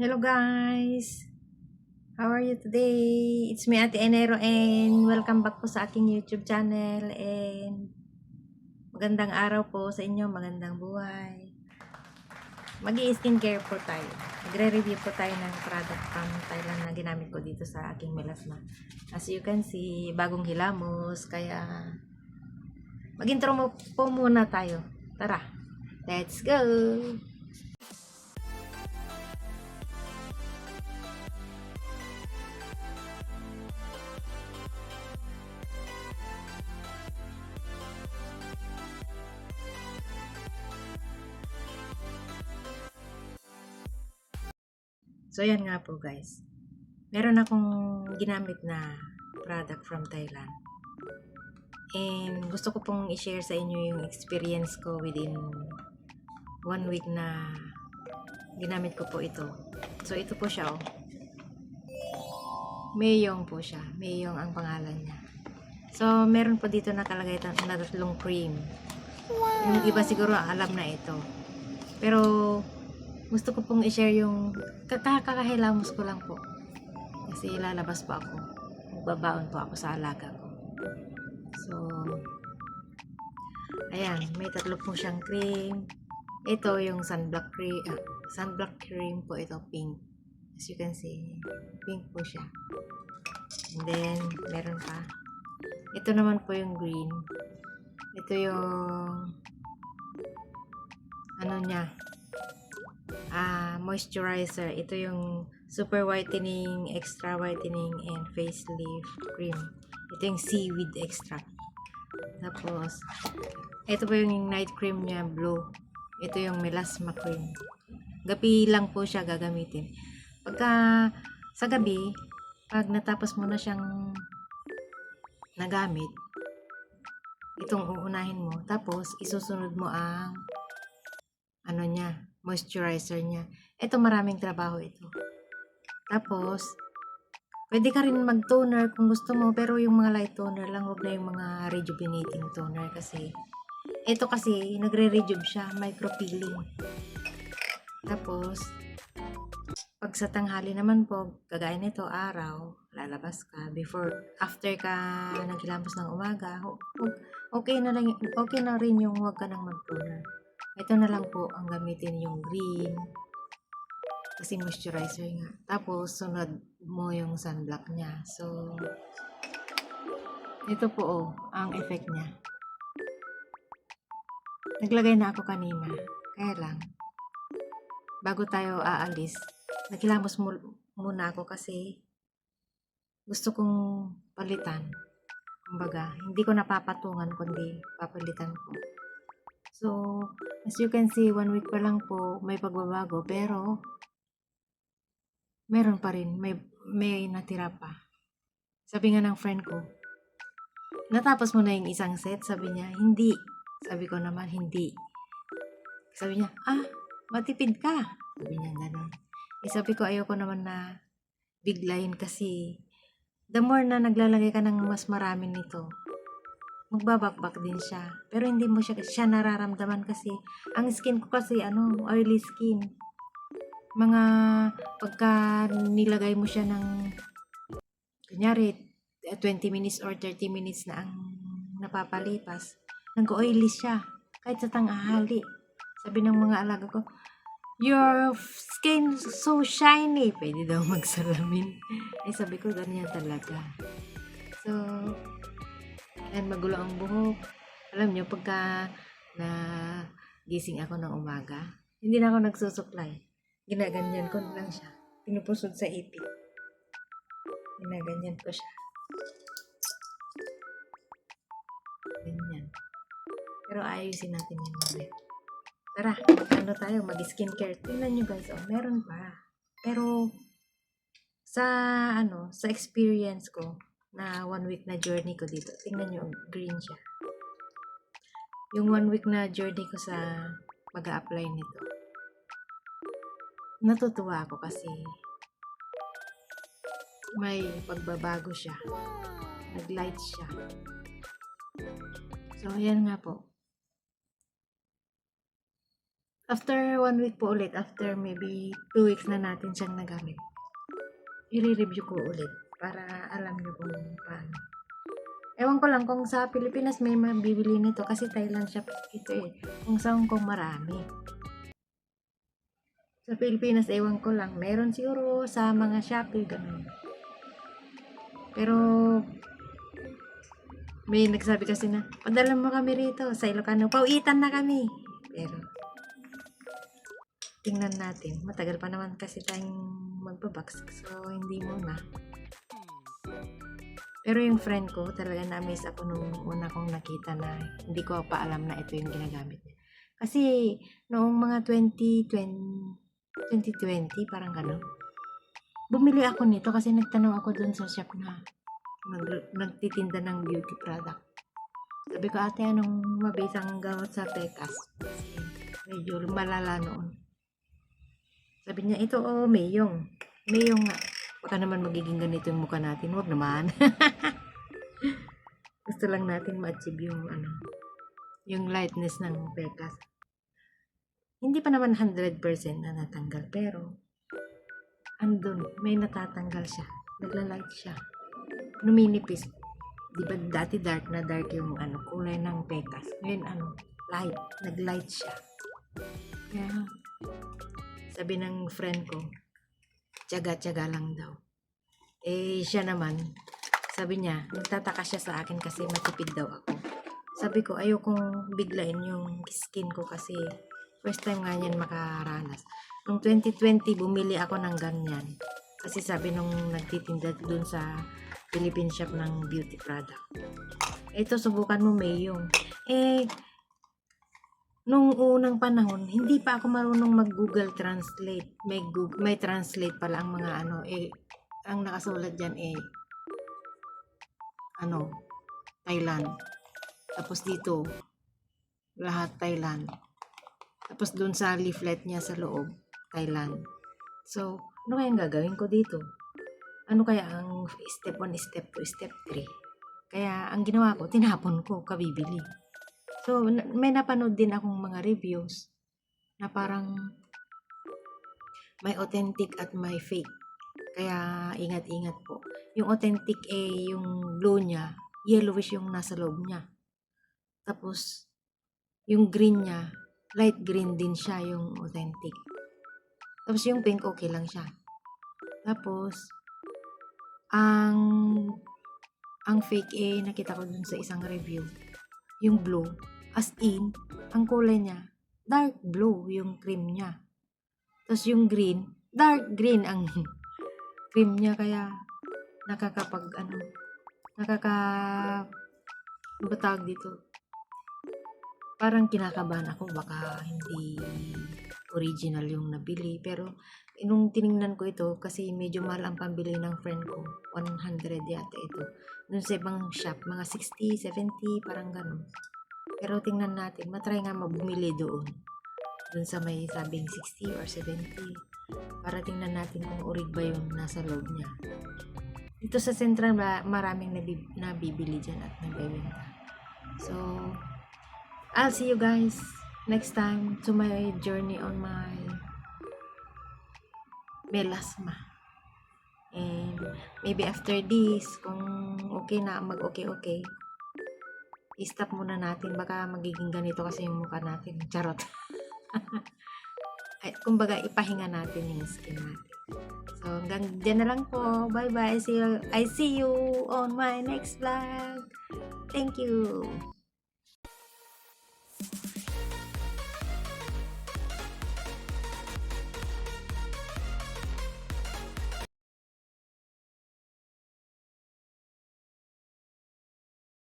Hello guys! How are you today? It's me Ate Enero and welcome back po sa aking YouTube channel and magandang araw po sa inyo, magandang buhay. Mag-i-skincare po tayo. Magre-review po tayo ng product from Thailand na ginamit ko dito sa aking melasma. As you can see, bagong hilamos, kaya mag-intro mo po muna tayo. Tara, let's go! So, yan nga po guys. Meron akong ginamit na product from Thailand. And gusto ko pong i-share sa inyo yung experience ko within 1 week na ginamit ko po ito. So, ito po siya, oh. Mayong po siya. Mayong ang pangalan niya. So, meron po dito nakalagay na tatlong cream. Yung iba siguro alam na ito. Pero, gusto ko pong i-share yung kakahilamos ko lang po. Kasi lalabas po ako. Magbabaon po ako sa alaga ko. So, ayan. May tatlo po siyang cream. Ito yung sunblock cream po ito, pink. As you can see, pink po siya. And then, meron pa. Ito naman po yung green. Ito yung ano niya, moisturizer. Ito yung super whitening, extra whitening, and facelift cream. Ito yung seaweed extract. Tapos, ito po yung night cream niya, blue. Ito yung melasma cream. Gabi lang po siya gagamitin. Pagka sa gabi, pag natapos mo na siyang nagamit, itong uunahin mo. Tapos, isusunod mo ang ano niya, moisturizer niya. Ito maraming trabaho ito. Tapos, pwede ka rin mag-toner kung gusto mo, pero yung mga light toner lang, huwag na yung mga rejuvenating toner kasi ito kasi nagre-rejuve siya, micro-peeling. Tapos, pag sa tanghali naman po, kagaya nito, araw, lalabas ka, after ka naghilamos ng umaga, okay na rin yung huwag ka nang mag-toner. Ito na lang po ang gamitin yung green, kasi moisturizer nga. Tapos, sunod mo yung sunblock niya. So, ito po ang effect niya. Naglagay na ako kanina. Kaya lang, bago tayo aalis, naghilamos muna ako kasi gusto kong palitan. Kumbaga, hindi ko napapatungan kundi papalitan ko. So, as you can see, 1 week pa lang po, may pagbabago. Pero, meron pa rin. May natira pa. Sabi nga ng friend ko, natapos mo na yung isang set? Sabi niya, hindi. Sabi ko naman, hindi. Sabi niya, matipid ka. Sabi niya, gano'n. Sabi ko, ayoko naman na biglayin kasi the more na naglalagay ka ng mas marami nito, magbabakbak din siya. Pero hindi mo siya nararamdaman kasi ang skin ko kasi, oily skin. Mga pagka nilagay mo siya ng kunyari 20 minutes or 30 minutes na ang napapalipas, nag-oily siya kahit sa tanghali. Sabi ng mga alaga ko, your skin so shiny. Pwede daw magsalamin. Sabi ko, ganyan talaga. So, and magulo ang buhok. Alam nyo, pagka gising ako ng umaga, hindi na ako nagsusuklay. Ginaganyan ko lang siya. Pinupusod sa ipit. Ginaganyan ko siya. Ganyan. Pero ayusin natin yan mamaya. Tara, tayo, mag-skincare. Tingnan nyo guys, meron pa. Pero, sa experience ko, na 1 week na journey ko dito, tingnan nyo, green siya. Yung 1 week na journey ko sa mag-a-apply nito, natutuwa ako kasi may pagbabago siya. Nag-light siya. So, ayan nga po. After 1 week po ulit, after maybe 2 weeks na natin siyang nagamit, i-review ko ulit para alam nyo kung paano. Ewan ko lang kung sa Pilipinas may mabibili nito kasi Thailand shop ito eh. Kung sa Hong Kong marami. Sa Pilipinas, ewan ko lang. Meron siguro sa mga Shopee, ganun. Pero, may nagsabi kasi na, padala mo kami rito sa Ilocano. Pauwitan na kami. Pero, tingnan natin. Matagal pa naman kasi tayong magbabox. So, hindi muna. Pero yung friend ko, talaga na-amaze ako nung una kong nakita na hindi ko pa alam na ito yung ginagamit niya. Kasi, noong mga 2020, parang gano'n. Bumili ako nito kasi nagtanong ako dun sa shop na nagtitinda ng beauty product. Sabi ko, ate, anong mabisang gamot sa Pekas? Kasi medyo malala noon. Sabi niya, ito Mayong. Mayong nga. Baka naman magiging ganito yung mukha natin. Huwag naman. Gusto lang natin ma-achieve yung lightness ng Pekas. Hindi pa naman 100% na natanggal, pero andun, may natatanggal siya. Nagla-light siya. Numinipis. Di ba dati dark na dark yung kulay ng Pekas. Ngayon light. Nag-light siya. Kaya, sabi ng friend ko, tiyaga-tiyaga lang daw. Eh, siya naman, sabi niya, nagtataka siya sa akin kasi matipid daw ako. Sabi ko, ayokong biglain yung skin ko kasi first time nga niyan makaranas. Noong 2020, bumili ako ng ganyan. Kasi sabi nung nagtitinda dun sa Philippine shop ng beauty product. Ito, subukan mo Mayong. Eh, nung unang panahon, hindi pa ako marunong mag-Google Translate. May translate pala ang mga ang nakasulat dyan Thailand. Tapos dito, lahat Thailand. Tapos dun sa leaflet niya sa loob, Thailand. So, ano kaya ang gagawin ko dito? Ano kaya ang step 1, step 2, step 3? Kaya ang ginawa ko, tinapon ko, kabibili. So, may napanood din akong mga reviews na parang may authentic at may fake. Kaya ingat-ingat po. Yung authentic yung blue niya, yellowish yung nasa loob niya. Tapos, yung green niya, light green din siya yung authentic. Tapos yung pink, okay lang siya. Tapos, ang fake nakita ko dun sa isang review. Yung blue, as in, ang kulay niya, dark blue yung cream niya. Tapos yung green, dark green ang cream niya. Kaya, ano tawag dito? Parang kinakabahan ako, baka hindi original yung nabili. Pero, nung tiningnan ko ito, kasi medyo mahal ang pambili ng friend ko, 100 yata ito. Dun sa ibang shop, mga 60, 70, parang ganun. Pero tingnan natin, matry nga bumili doon. Dun sa may sabing 60 or 70. Para tingnan natin kung orig ba yung nasa loob niya. Dito sa Central, maraming nabibili dyan at nagbebenta. So, I'll see you guys next time to my journey on my melasma. And maybe after this, kung okay na, mag-okay, i-stop muna natin. Baka magiging ganito kasi yung mukha natin. Charot. Ay, kumbaga, ipahinga natin yung skin natin. So, hanggang dyan na lang po. Bye-bye. I see you on my next vlog. Thank you.